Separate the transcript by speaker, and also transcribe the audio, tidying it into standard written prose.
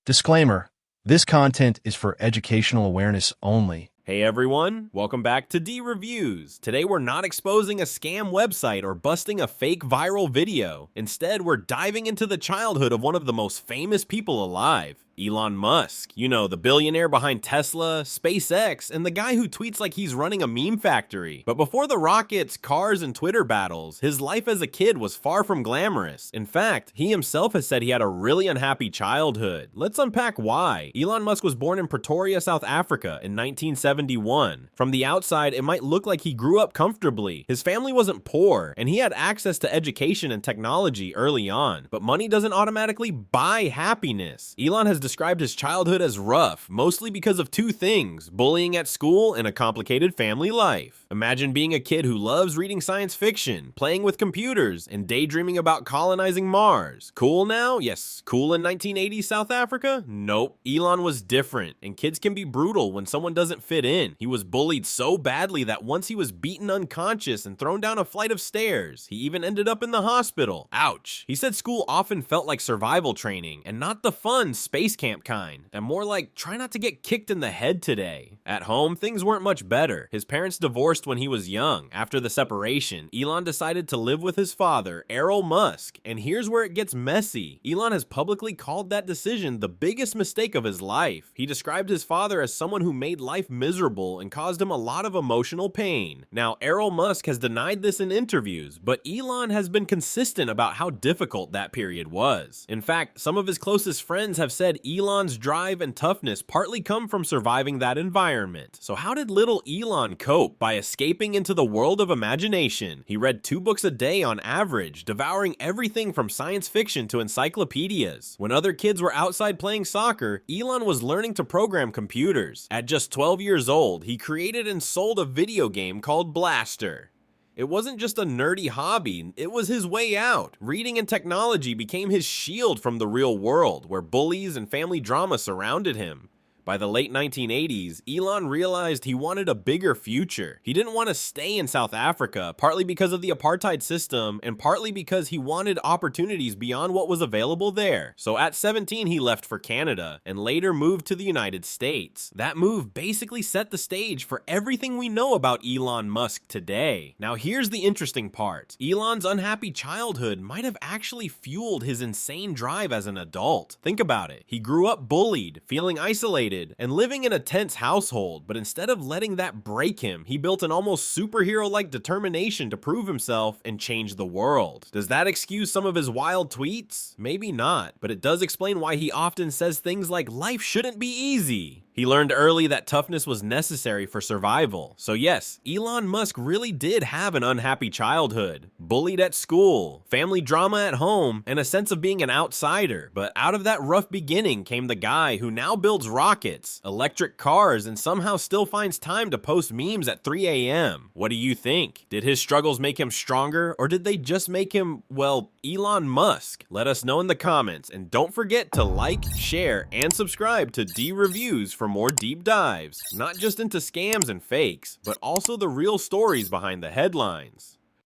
Speaker 1: Disclaimer: this content is for educational awareness only.
Speaker 2: Hey everyone, welcome back to D Reviews. Today we're not exposing a scam website or busting a fake viral video. Instead, we're diving into the childhood of one of the most famous people alive, Elon Musk. You know, the billionaire behind Tesla, SpaceX, and the guy who tweets like he's running a meme factory. But before the rockets, cars, and Twitter battles, his life as a kid was far from glamorous. In fact, he himself has said he had a really unhappy childhood. Let's unpack why. Elon Musk was born in Pretoria, South Africa in 1971. From the outside, it might look like he grew up comfortably. His family wasn't poor, and he had access to education and technology early on. But money doesn't automatically buy happiness. Elon has described his childhood as rough, mostly because of two things: bullying at school and a complicated family life. Imagine being a kid who loves reading science fiction, playing with computers, and daydreaming about colonizing Mars. Cool now? Yes. Cool in 1980s South Africa? Nope. Elon was different, and kids can be brutal when someone doesn't fit in. He was bullied so badly that once he was beaten unconscious and thrown down a flight of stairs. He even ended up in the hospital. Ouch. He said school often felt like survival training, and not the fun space camp kind, and more like try not to get kicked in the head today. At home, things weren't much better. His parents divorced when he was young. After the separation, Elon decided to live with his father, Elon Musk, and here's where it gets messy. Elon has publicly called that decision the biggest mistake of his life. He described his father as someone who made life miserable and caused him a lot of emotional pain. Now, Elon Musk has denied this in interviews, but Elon has been consistent about how difficult that period was. In fact, some of his closest friends have said Elon's drive and toughness partly come from surviving that environment. So how did little Elon cope? By escaping into the world of imagination. He read 2 books a day on average, devouring everything from science fiction to encyclopedias. When other kids were outside playing soccer, Elon was learning to program computers. At just 12 years old, he created and sold a video game called Blastar. It wasn't just a nerdy hobby, it was his way out. Reading and technology became his shield from the real world, where bullies and family drama surrounded him. By the late 1980s, Elon realized he wanted a bigger future. He didn't want to stay in South Africa, partly because of the apartheid system, and partly because he wanted opportunities beyond what was available there. So at 17, he left for Canada, and later moved to the United States. That move basically set the stage for everything we know about Elon Musk today. Now here's the interesting part. Elon's unhappy childhood might have actually fueled his insane drive as an adult. Think about it. He grew up bullied, feeling isolated, and living in a tense household, but instead of letting that break him, he built an almost superhero-like determination to prove himself and change the world. Does that excuse some of his wild tweets? Maybe not, but it does explain why he often says things like life shouldn't be easy. He learned early that toughness was necessary for survival. So yes, Elon Musk really did have an unhappy childhood. Bullied at school, family drama at home, and a sense of being an outsider. But out of that rough beginning came the guy who now builds rockets, electric cars, and somehow still finds time to post memes at 3 a.m. What do you think? Did his struggles make him stronger, or did they just make him, well, Elon Musk? Let us know in the comments, and don't forget to like, share, and subscribe to D Reviews for more deep dives, not just into scams and fakes, but also the real stories behind the headlines.